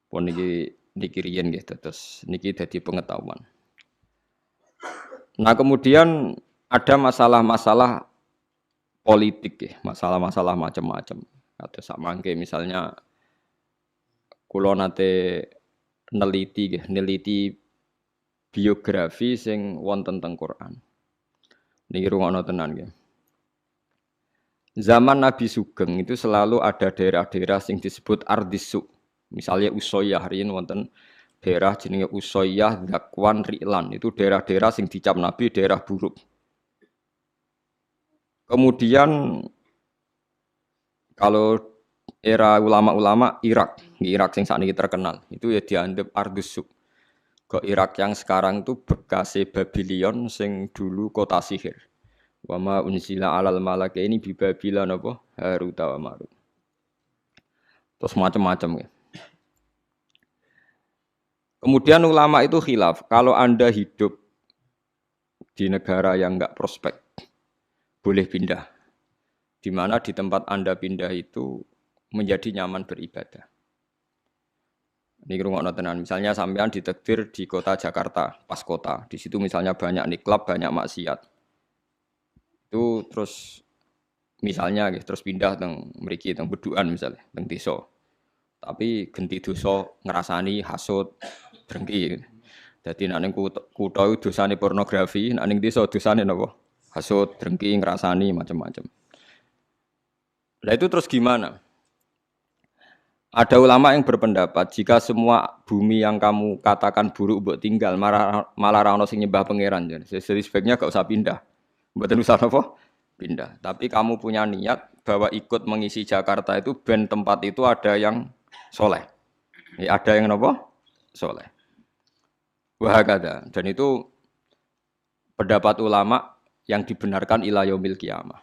Pun niki riyen nggih terus niki dadi pengetahuan. Nah, kemudian ada masalah-masalah politik ya, masalah-masalah macam-macam. Atau sak mangke misalnya kula nate neliti biografi sing wonten teng Quran. Niki rungokno tenan nggih. Zaman Nabi Sugeng itu selalu ada daerah-daerah sing disebut Ardisuk. Misalnya Usoyah riyen wonten daerah jenenge Usoyah, Zakwan, Ri'lan. Itu daerah-daerah sing dicap Nabi daerah buruk. Kemudian kalau era ulama-ulama Irak sing sakniki terkenal, itu ya dianggap Ardisuk. Ke Irak yang sekarang itu bekas Babylon sing dulu kota sihir. Wa ma unzila alal malakaini bi Babila napa Harut wa Marut. Terus macam-macam ya. Kemudian ulama itu khilaf, kalau Anda hidup di negara yang enggak prospek, boleh pindah. Di mana di tempat Anda pindah itu menjadi nyaman beribadah. Ini rungokno tenan. Misalnya sampean ditakdir di kota Jakarta, pas kota. Di situ misalnya banyak niklab, banyak maksiat. Itu terus misalnya terus pindah teng mriki teng Beduan misalnya, teng desa. Tapi genti dosa ngrasani hasud, drengki. Dadi nek ning kutha iku dosane pornografi, nek ning desa dosane napa? Hasud, drengki, ngrasani macam-macam. Lah itu terus gimana? Ada ulama yang berpendapat jika semua bumi yang kamu katakan buruk mbok tinggal malah ra ono sing nyembah pangeran. Jadi sebaiknya gak usah pindah. Mboten usah apa? Pindah. Tapi kamu punya niat bahwa ikut mengisi Jakarta itu ben tempat itu ada yang soleh. Ya, ada yang apa? Soleh. Wahakada. Dan itu pendapat ulama yang dibenarkan ila yaumil qiyamah.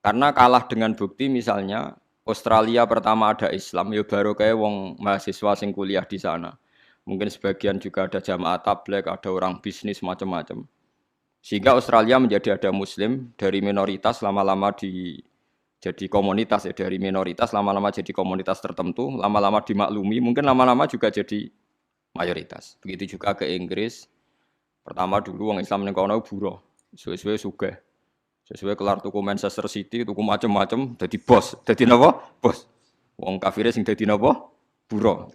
Karena kalah dengan bukti misalnya Australia pertama ada Islam, ya baru kayak wong mahasiswa sing kuliah di sana. Mungkin sebagian juga ada jamaah tabligh, ada orang bisnis macam-macam. Sehingga Australia menjadi ada Muslim dari minoritas lama-lama jadi komunitas ya, dari minoritas lama-lama jadi komunitas tertentu, lama-lama dimaklumi, mungkin lama-lama juga jadi mayoritas. Begitu juga ke Inggris. Pertama dulu orang Islam yang kono buruh, suwe-suwe sugih. Sesuai kelar tuku Manchester City, tuku macam-macam, jadi bos, jadi napa? Bos. Wong kafire sing dadi napa? Buruh.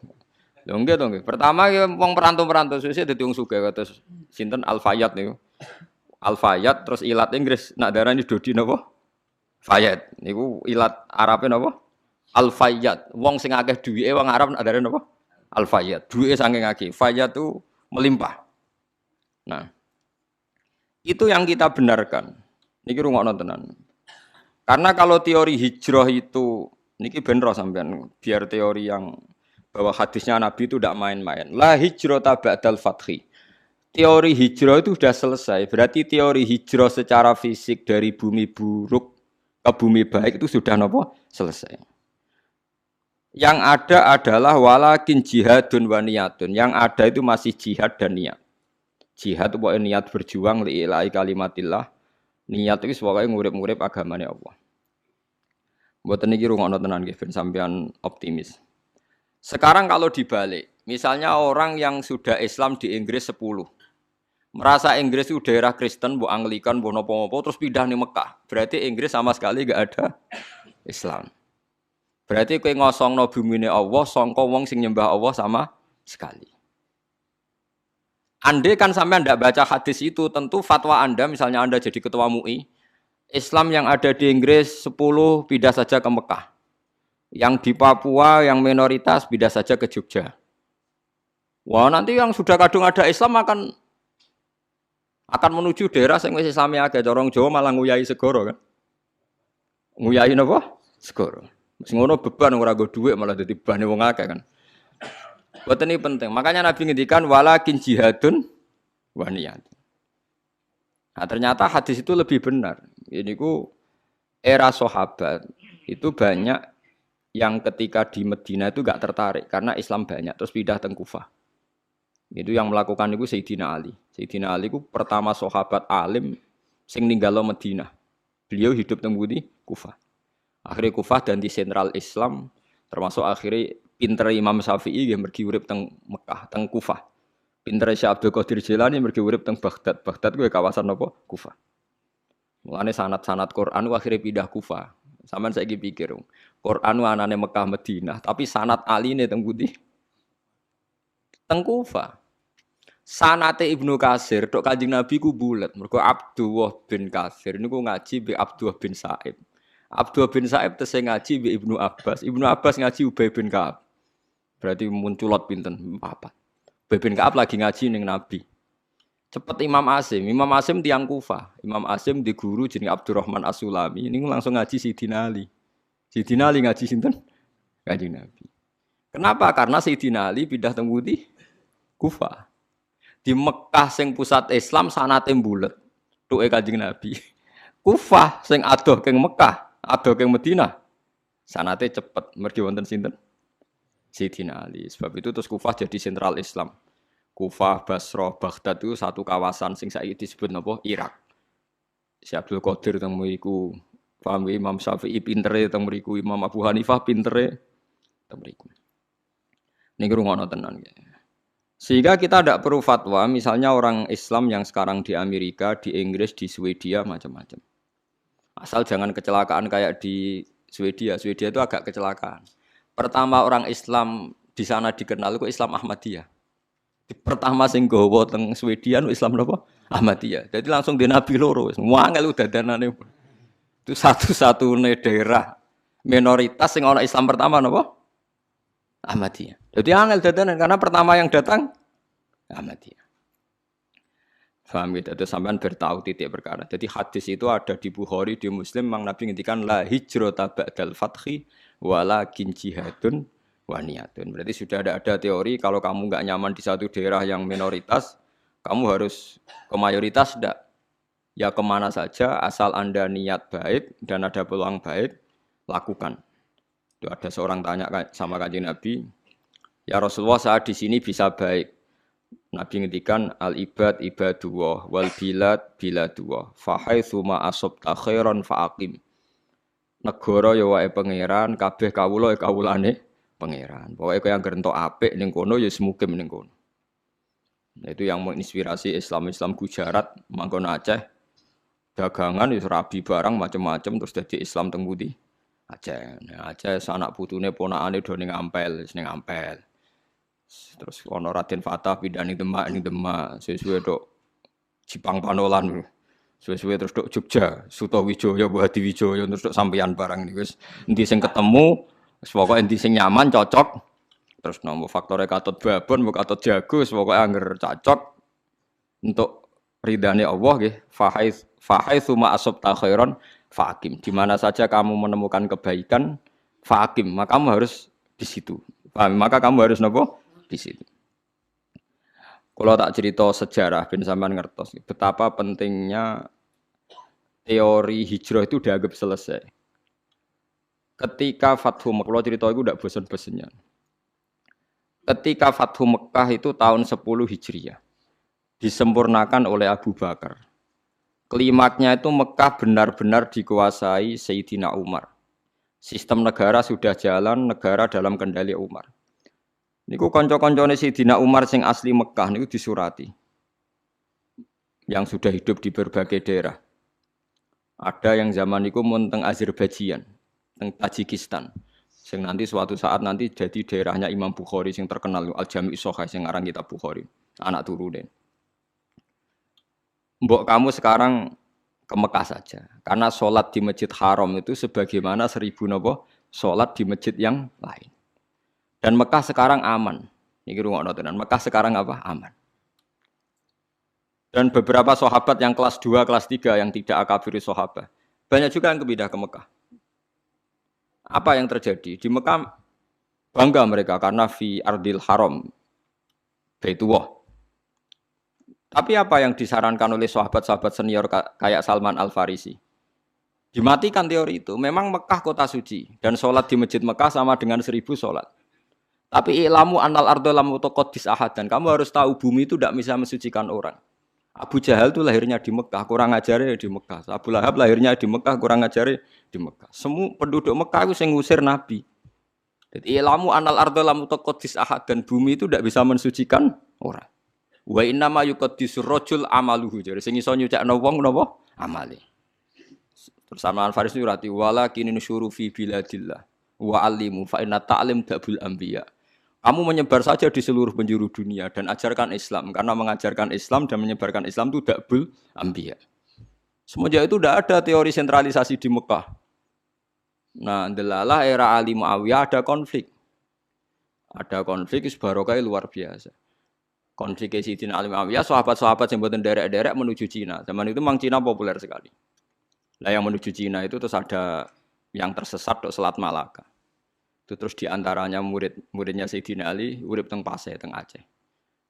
Lho nggih to nggih. Pertama ya wong perantau-perantau suwe dadi wong sugih kados sinten Al-Fayyad niku. Al-Fayyad terus ilat Inggris nak darani Dodi napa? Fayyad. Niku ilat Arabe napa? Al-Fayyad. Wong sing akeh duwike wong Arab nak darani napa? Al-Fayyad. Duwike saking akeh. Fayyad itu melimpah. Nah, itu yang kita benarkan. Niki rungokno tenan. Karena kalau teori hijrah itu niki bener sampean biar teori yang bahwa hadisnya Nabi itu tidak main-main. La hijrata ba'dal fathi. Teori hijrah itu sudah selesai. Berarti teori hijrah secara fisik dari bumi buruk ke bumi baik itu sudah nopo selesai. Yang ada adalah walakin jihadun wa niyatun. Yang ada itu masih jihad dan niat. Jihad itu niat berjuang li'ilahi kalimatillah. Niat itu pokoke ngurip-ngurip agamane Allah. Mboten niki rungokno tenan nggih ben sampean optimis. Sekarang kalau dibalik, misalnya orang yang sudah Islam di Inggris 10, merasa Inggris itu daerah Kristen, mbok Anglikan, mbok napa-napa terus pindah ning Mekah. Berarti Inggris sama sekali enggak ada Islam. Berarti kowe ngosongno bumine Allah, sangka wong sing nyembah Allah sama sekali. Andai kan sampai Anda baca hadis itu, tentu fatwa Anda, misalnya Anda jadi ketua MUI, Islam yang ada di Inggris 10 pindah saja ke Mekah. Yang di Papua, yang minoritas pindah saja ke Jogja. Wah, nanti yang sudah kadung ada Islam akan menuju daerah yang wis Islami akeh, corong Jawa malah nguyai segoro kan. Nguyai napa? Segoro. Sing ngono beban ora nggo dhuwit malah dadi bebane wong akeh kan. Boten ini penting. Makanya Nabi ngendikan walakin jihadun wa niyat. Nah, ternyata hadis itu lebih benar. Ini ku era sahabat itu banyak yang ketika di Medina itu enggak tertarik karena Islam banyak terus pindah teng Kufah. Itu yang melakukan itu Sayyidina Ali. Sayyidina Ali ku pertama sahabat alim sing ninggalo Madinah. Beliau hidup teng Kufah. Akhirnya Kufah dan di sentral Islam termasuk akhirnya pinter Imam Syafi'i nggih mergi urip teng Mekah, teng Kufah. Pinter Syekh Abdul Qadir Jilani mergi urip teng Baghdad. Baghdad kuwi kawasan apa? Kufah. Mulane sanad-sanad Quran akhirnya pindah Kufah. Sampeyan saiki pikir, Quran anane Mekah Madinah, tapi sanad aline teng pundi? Teng Kufah. Sanate Ibnu Katsir tok Kanjeng Nabi ku bulet. Mergo Abdullah bin Katsir niku ngaji mbek Abdullah bin Sa'ib. Abdullah bin Sa'ib tesih ngaji mbek Ibnu Abbas. Ibnu Abbas ngaji Ubay bin Ka'ab. Berarti munculot pinten? 4. Ubay bin Ka'ab lagi ngaji ning Nabi. Cepet Imam Asim. Imam Asim tiang Kufah. Imam Asim di guru jeneng Abdurrahman As-Sulami. Niku langsung ngaji Sayyidina Ali. Sayyidina Ali ngaji sinten? Kanjeng Nabi. Kenapa? Karena Sayyidina Ali pindah teng pundi? Kufah. Di Mekah sing pusat Islam sanate bulet. Tuke Kanjeng Nabi. Kufah sing adoh keng Mekah, adoh keng Madinah. Sanate cepet. Mergi wonten sinten? Sayyidina Ali. Sebab itu terus Kufah jadi sentral Islam. Kufah, Basrah, Baghdad itu satu kawasan sing saiki disebut napa? Irak. Syekh Abdul Qadir teng mriku, paham Imam Syafi'i pintere teng mriku, Imam Abu Hanifah pintere teng mriku. Niki rungono tenan nggih. Sehingga kita tidak perlu fatwa, misalnya orang Islam yang sekarang di Amerika, di Inggris, di Swedia, macam-macam. Asal jangan kecelakaan kayak di Swedia. Swedia itu agak kecelakaan. Pertama orang Islam di sana dikenal itu Islam Ahmadiyah. Pertama sing gawa teng Swedia Islam napa? Ahmadiyah. Jadi langsung di Nabi loro. Wangel dadanane. Itu satu-satunya daerah minoritas sing ana Islam pertama napa? Ahmadiyah. Jadi angel dadanan karena pertama yang datang Ahmadiyah. Paham gitu, itu sampean bertahu titik perkara. Jadi hadis itu ada di Bukhari, di Muslim, Mang Nabi ngendikan la hijrata ba'dal fathi walakin jihadun wa niyatun. Berarti sudah ada teori kalau kamu enggak nyaman di satu daerah yang minoritas, kamu harus ke mayoritas enggak. Ya kemana saja asal Anda niat baik dan ada peluang baik, lakukan. Itu ada seorang tanya sama Kanjeng Nabi, "Ya Rasulullah, saat di sini bisa baik." Nabi ngendikan al-ibad ibadullah wal bilad biladullah. Fa haitsu ma asabta khairan fa aqim. Negara ya wae pangeran, kabeh kawula ya kawulane pangeran. Pokoke kowe anggere entuk apik ning kono ya semukim ning kono. Nah, itu yang menginspirasi Islam Gujarat, manggon Aceh. Dagangan ya rabi barang macam-macam terus dadi Islam teng pundi? Aceh. Nah, Aceh anak putune ponakane do ning Ampel, ning Ampel. Terus ono Raden Fatah pindah ning Demak, suwe-suwe tok Jipang Panolan. Suwe-suwe terus tok Jogja, Sutawijaya, Hadi Wijaya terus tok sampeyan barang niku wis endi sing ketemu, wis pokoke endi sing nyaman cocok. Terus nomor faktore katut babon, mbok katut jago, pokoke angger cocok untuk ridane Allah nggih. Fahaitsu ma asabta khairan faqim. Di mana saja kamu menemukan kebaikan, faqim, maka kamu harus di situ. Paham? Maka kamu harus napa? Di situ. Kalau tak cerita sejarah ben sampean ngertos betapa pentingnya teori hijrah itu dianggap selesai. Ketika Fathu Mekah, kalau cerita itu tidak bosan-bosannya. Ketika Fathu Mekah itu tahun 10 Hijriah disempurnakan oleh Abu Bakar. Klimaknya itu Mekah benar-benar dikuasai Sayyidina Umar. Sistem negara sudah jalan, negara dalam kendali Umar. Niku kanca-kancane Sayyidina Umar sing asli Mekah niku disurati. Yang sudah hidup di berbagai daerah. Ada yang zaman niku mun teng Azerbaijan, teng Tajikistan. Sing nanti suatu saat nanti jadi daerahnya Imam Bukhari sing terkenal Al-Jami' Shahih sing aran kitab Bukhari, anak turune. Mbok kamu sekarang ke Mekah saja. Karena sholat di Masjid Haram itu sebagaimana 1000 napa sholat di masjid yang lain. Dan Mekah sekarang aman. Niki rungokno tenan. Mekah sekarang apa? Aman. Dan beberapa sahabat yang kelas 2, kelas 3 yang tidak akabiri sahabat, banyak juga yang pindah ke Mekah. Apa yang terjadi? Di Mekah bangga mereka karena fi ardil haram Baitullah. Tapi apa yang disarankan oleh sahabat-sahabat senior kayak Salman Al-Farisi? Dimatikan teori itu. Memang Mekah kota suci dan sholat di masjid Mekah sama dengan 1000 sholat. Tapi ilamu anal ardo lam utaqaddis ahad, dan kamu harus tahu bumi itu tidak bisa mensucikan orang. Abu Jahal itu lahirnya di Mekah, kurang ajarnya di Mekah. Abu Lahab lahirnya di Mekah, kurang ajarnya di Mekah. Semua penduduk Mekah itu yang ngusir Nabi. Jadi ilamu anal ardo lam taqaddis ahad, dan bumi itu tidak bisa mensucikan orang. Wa inna ma yuqaddisur rajul amaluhu. Jadi sing iso nyucikno wong napa? Amale. Terus Salman Al Farisi nyurati walakin nusyuru fi biladillah wa alimu fa inna ta'lim dabul anbiya. Kamu menyebar saja di seluruh penjuru dunia dan ajarkan Islam, karena mengajarkan Islam dan menyebarkan Islam itu dabul anbiya. Semenjak itu tidak ada teori sentralisasi di Mekah. Nah, delalah era Ali Muawiyah ada konflik. Ada konflik barokah luar biasa. Konflik Sayyidina Ali Muawiyah, sahabat-sahabat yang mboten derek-derek menuju Cina. Zaman itu memang Cina populer sekali. Lah yang menuju Cina itu terus ada yang tersesat ke Selat Malaka. Itu terus diantaranya muridnya Sayyidina Ali urip teng Pasai, teng Aceh,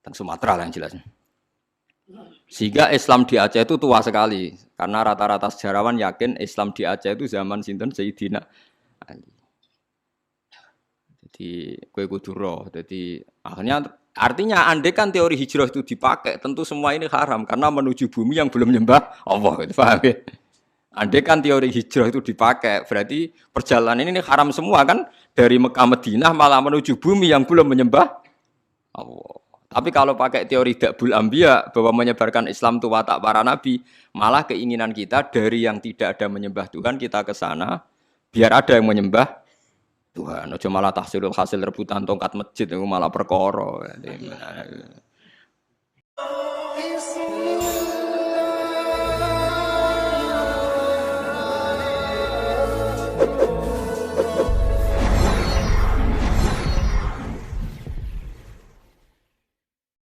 teng Sumatera lah yang jelas. Sehingga Islam di Aceh itu tua sekali, karena rata-rata sejarawan yakin Islam di Aceh itu zaman sinten Sayyidina Ali. Jadi kue kudu roh. Jadi akhirnya artinya andai kan teori hijrah itu dipakai, tentu semua ini haram karena menuju bumi yang belum menyembah Allah. Itu paham ya? Andai kan teori hijrah itu dipakai, berarti perjalanan ini haram semua kan, dari Mekah Madinah malah menuju bumi yang belum menyembah Allah. Tapi kalau pakai teori Dabul Anbiya bahwa menyebarkan Islam itu watak para nabi, malah keinginan kita dari yang tidak ada menyembah Tuhan kita ke sana biar ada yang menyembah Tuhan. Ojo malah tahsilul hasil rebutan tongkat masjid itu malah perkara.